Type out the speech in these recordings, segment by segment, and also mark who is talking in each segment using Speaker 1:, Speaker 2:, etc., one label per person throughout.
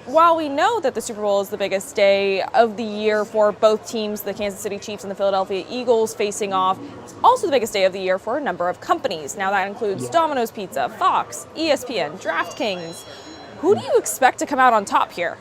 Speaker 1: while we know that the Super Bowl is the biggest day of the year for both teams, the Kansas City Chiefs and the Philadelphia Eagles facing off, it's also the biggest day of the year for a number of companies. Now that includes
Speaker 2: Yeah.
Speaker 1: Domino's Pizza, Fox, ESPN, DraftKings. Who do you expect to come out on top here?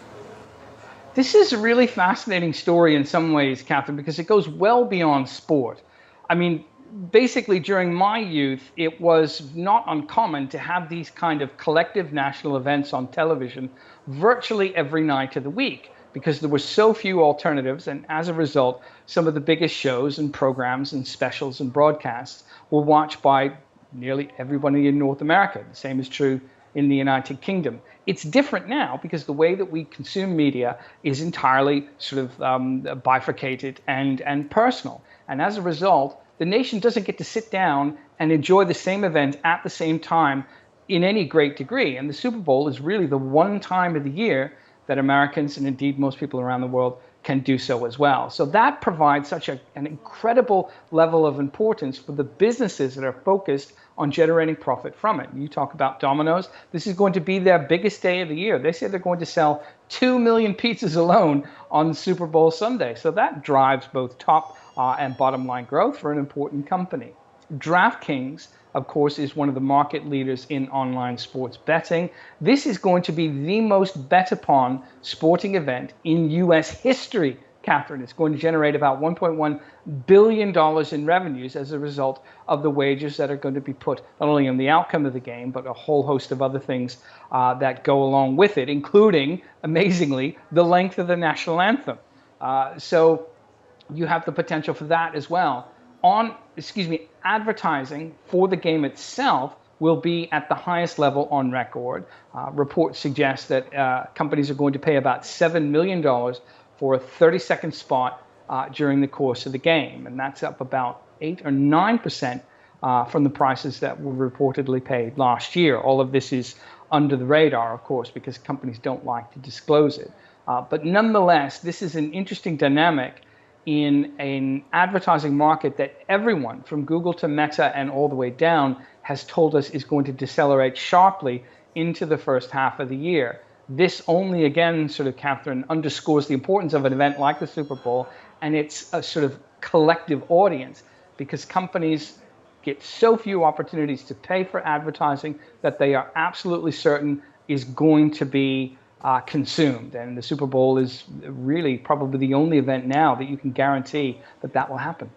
Speaker 2: This is a really fascinating story in some ways, Catherine, because it goes well beyond sport. I mean, basically, during my youth, it was not uncommon to have these kind of collective national events on television virtually every night of the week because there were so few alternatives. And as a result, some of the biggest shows and programs and specials and broadcasts were watched by nearly everybody in North America. The same is true in the United Kingdom. It's different now because the way that we consume media is entirely sort of bifurcated and personal. And as a result, the nation doesn't get to sit down and enjoy the same event at the same time in any great degree. And the Super Bowl is really the one time of the year that Americans, and indeed most people around the world, can do so as well. So that provides such an incredible level of importance for the businesses that are focused on generating profit from it. You talk about Domino's. This is going to be their biggest day of the year. They say they're going to sell 2 million pizzas alone on Super Bowl Sunday. So that drives both top and bottom line growth for an important company. DraftKings, of course, is one of the market leaders in online sports betting. This is going to be the most bet upon sporting event in US history, Catherine. It's going to generate about $1.1 billion in revenues as a result of the wagers that are going to be put not only on the outcome of the game, but a whole host of other things that go along with it, including, amazingly, the length of the national anthem. So you have the potential for that as well. Advertising for the game itself will be at the highest level on record. Reports suggest that companies are going to pay about $7 million for a 30-second spot during the course of the game. And that's up about 8 or 9% from the prices that were reportedly paid last year. All of this is under the radar, of course, because companies don't like to disclose it. But nonetheless, this is an interesting dynamic in an advertising market that everyone from Google to Meta and all the way down has told us is going to decelerate sharply into the first half of the year. This only again, sort of, Catherine, underscores the importance of an event like the Super Bowl and its a sort of collective audience, because companies get so few opportunities to pay for advertising that they are absolutely certain is going to be consumed. And the Super Bowl is really probably the only event now that you can guarantee that that will happen.